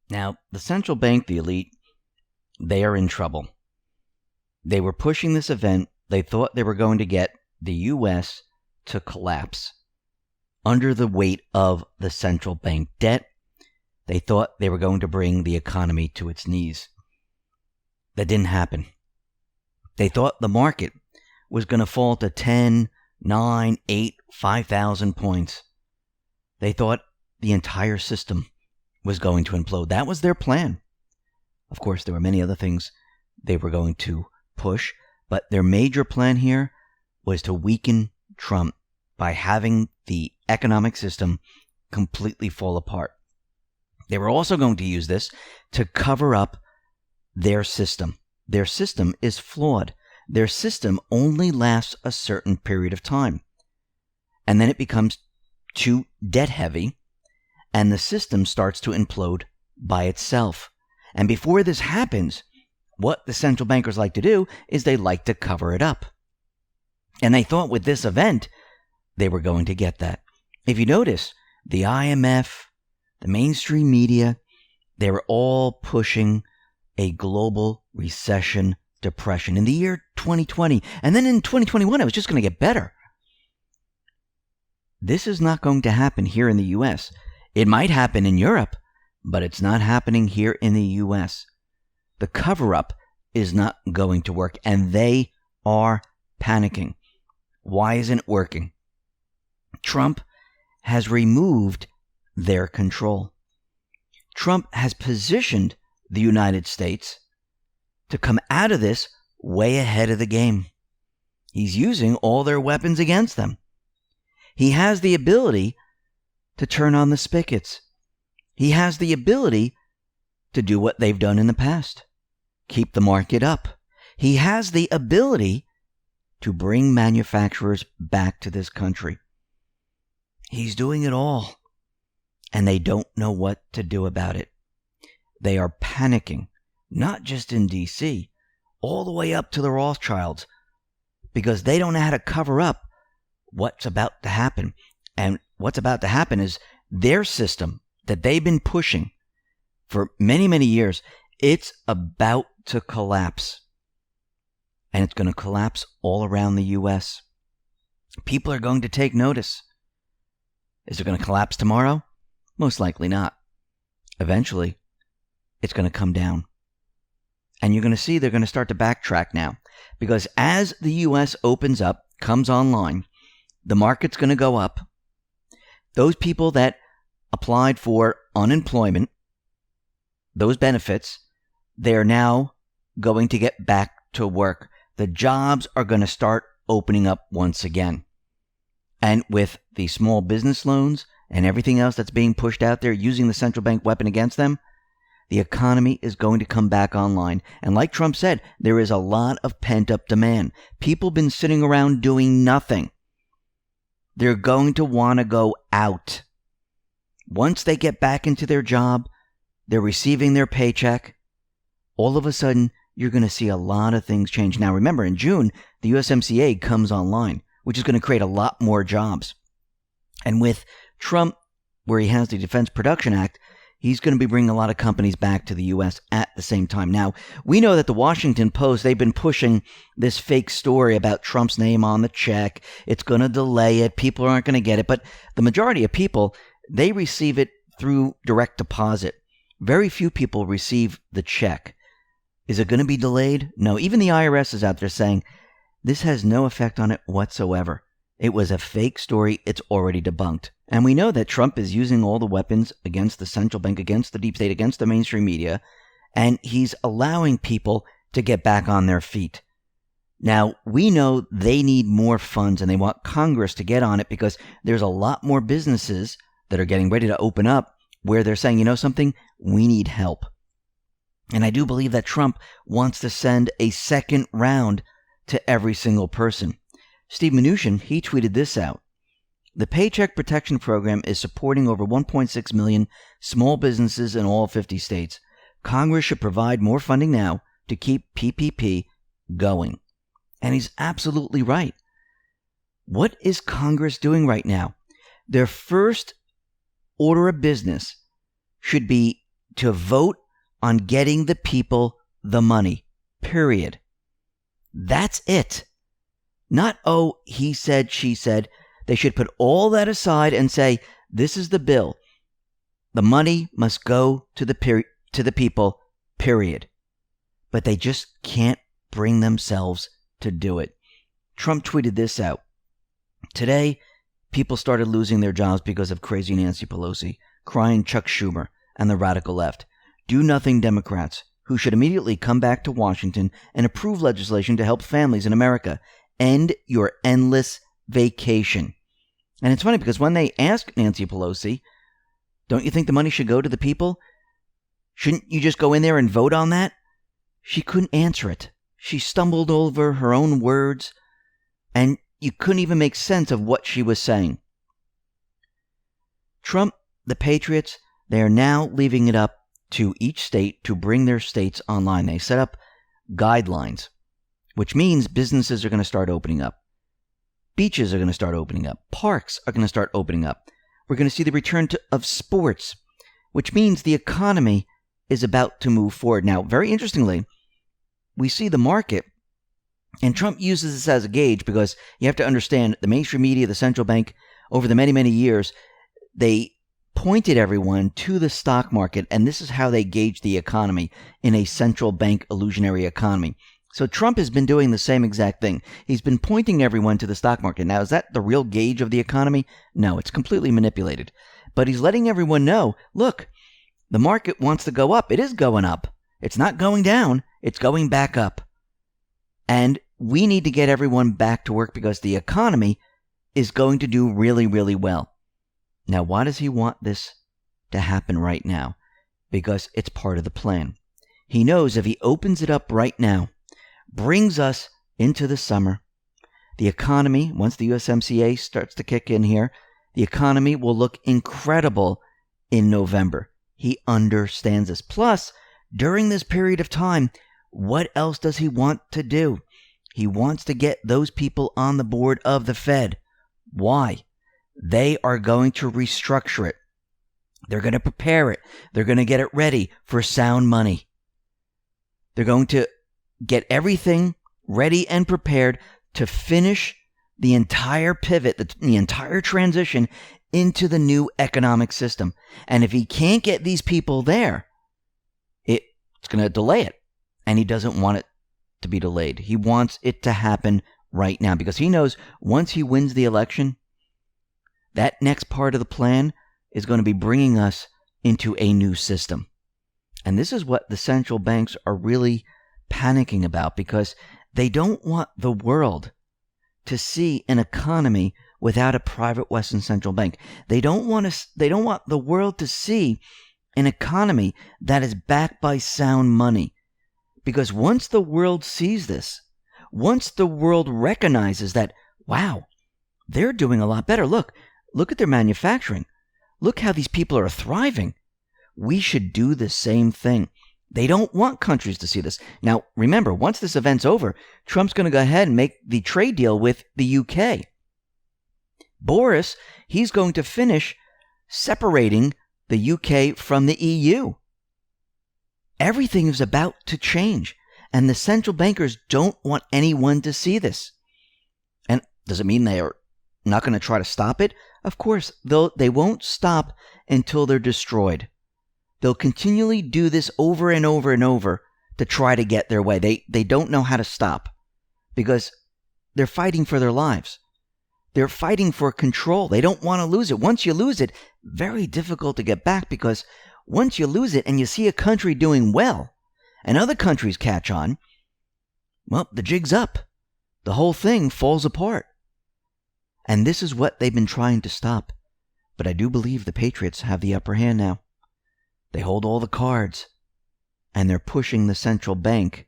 Now, the central bank, the elite, they are in trouble. They were pushing this event. They thought they were going to get the U.S. to collapse under the weight of the central bank debt. They thought they were going to bring the economy to its knees. That didn't happen. They thought the market was going to fall to 10, 9, 8, 5,000 points. They thought the entire system was going to implode. That was their plan. Of course, there were many other things they were going to push, but their major plan here was to weaken Trump by having the economic system completely fall apart. They were also going to use this to cover up their system. Their system is flawed. Their system only lasts a certain period of time. And then it becomes too debt heavy, and the system starts to implode by itself. And before this happens, what the central bankers like to do is they like to cover it up. And they thought with this event, they were going to get that. If you notice, the IMF, the mainstream media, they were all pushing a global recession, depression in the year 2020. And then in 2021, it was just going to get better. This is not going to happen here in the U.S. It might happen in Europe, but it's not happening here in the U.S. The cover-up is not going to work, and they are panicking. Why isn't it working? Trump has removed their control. Trump has positioned the United States to come out of this way ahead of the game. He's using all their weapons against them. He has the ability to turn on the spigots. He has the ability to do what they've done in the past. Keep the market up. He has the ability to bring manufacturers back to this country. He's doing it all, and they don't know what to do about it. They are panicking, not just in D.C., all the way up to the Rothschilds, because they don't know how to cover up what's about to happen. And what's about to happen is their system that they've been pushing for many, many years, it's about to collapse. And it's going to collapse all around the U.S. People are going to take notice. Is it going to collapse tomorrow? Most likely not. Eventually, it's going to come down. And you're going to see they're going to start to backtrack now. Because as the U.S. opens up, comes online, the market's going to go up. Those people that applied for unemployment, those benefits, they're now going to get back to work. The jobs are going to start opening up once again. And with the small business loans and everything else that's being pushed out there using the central bank weapon against them, the economy is going to come back online. And like Trump said, there is a lot of pent-up demand. People have been sitting around doing nothing. They're going to want to go out. Once they get back into their job, they're receiving their paycheck, all of a sudden, you're going to see a lot of things change. Now, remember, in June, the USMCA comes online, which is going to create a lot more jobs. And with Trump, where he has the Defense Production Act, he's going to be bringing a lot of companies back to the U.S. at the same time. Now, we know that the Washington Post, they've been pushing this fake story about Trump's name on the check. It's going to delay it. People aren't going to get it. But the majority of people, they receive it through direct deposit. Very few people receive the check. Is it going to be delayed? No. Even the IRS is out there saying this has no effect on it whatsoever. It was a fake story. It's already debunked. And we know that Trump is using all the weapons against the central bank, against the deep state, against the mainstream media, and he's allowing people to get back on their feet. Now, we know they need more funds and they want Congress to get on it because there's a lot more businesses that are getting ready to open up where they're saying, you know something, we need help. And I do believe that Trump wants to send a second round to every single person. Steve Mnuchin, he tweeted this out. The Paycheck Protection Program is supporting over 1.6 million small businesses in all 50 states. Congress should provide more funding now to keep PPP going. And he's absolutely right. What is Congress doing right now? Their first order of business should be to vote on getting the people the money, period. That's it. Not, oh, he said, she said. They should put all that aside and say, this is the bill. The money must go to the people, period. But they just can't bring themselves to do it. Trump tweeted this out. Today, people started losing their jobs because of crazy Nancy Pelosi, crying Chuck Schumer, and the radical left. Do nothing Democrats, who should immediately come back to Washington and approve legislation to help families in America. End your endless vacation. And it's funny because when they asked Nancy Pelosi, don't you think the money should go to the people? Shouldn't you just go in there and vote on that? She couldn't answer it. She stumbled over her own words, and you couldn't even make sense of what she was saying. Trump, the Patriots, they are now leaving it up to each state to bring their states online. They set up guidelines, which means businesses are going to start opening up. Beaches are going to start opening up. Parks are going to start opening up. We're going to see the return of sports, which means the economy is about to move forward. Now, very interestingly, we see the market, and Trump uses this as a gauge because you have to understand the mainstream media, the central bank, over the many, many years, they pointed everyone to the stock market, and this is how they gauge the economy in a central bank illusionary economy. So Trump has been doing the same exact thing. He's been pointing everyone to the stock market. Now, is that the real gauge of the economy? No, it's completely manipulated. But he's letting everyone know, look, the market wants to go up. It is going up. It's not going down. It's going back up. And we need to get everyone back to work because the economy is going to do really, really well. Now, why does he want this to happen right now? Because it's part of the plan. He knows if he opens it up right now, brings us into the summer, the economy, once the USMCA starts to kick in here, the economy will look incredible in November. He understands this. Plus, during this period of time, what else does he want to do? He wants to get those people on the board of the Fed. Why? They are going to restructure it. They're going to prepare it. They're going to get it ready for sound money. They're going to get everything ready and prepared to finish the entire pivot, the entire transition into the new economic system. And if he can't get these people there, it's going to delay it. And he doesn't want it to be delayed. He wants it to happen right now because he knows once he wins the election, that next part of the plan is going to be bringing us into a new system. And this is what the central banks are really panicking about because they don't want the world to see an economy without a private Western central bank. They don't want the world to see an economy that is backed by sound money. Because once the world sees this, once the world recognizes that, wow, they're doing a lot better. Look at their manufacturing. Look how these people are thriving. We should do the same thing. They don't want countries to see this. Now, remember, once this event's over, Trump's going to go ahead and make the trade deal with the UK. Boris, he's going to finish separating the UK from the EU. Everything is about to change, and the central bankers don't want anyone to see this. And does it mean they are not going to try to stop it? Of course, they won't stop until they're destroyed. They'll continually do this over and over and over to try to get their way. They don't know how to stop because they're fighting for their lives. They're fighting for control. They don't want to lose it. Once you lose it, very difficult to get back because once you lose it and you see a country doing well and other countries catch on, well, the jig's up. The whole thing falls apart. And this is what they've been trying to stop. But I do believe the Patriots have the upper hand now. They hold all the cards, and they're pushing the central bank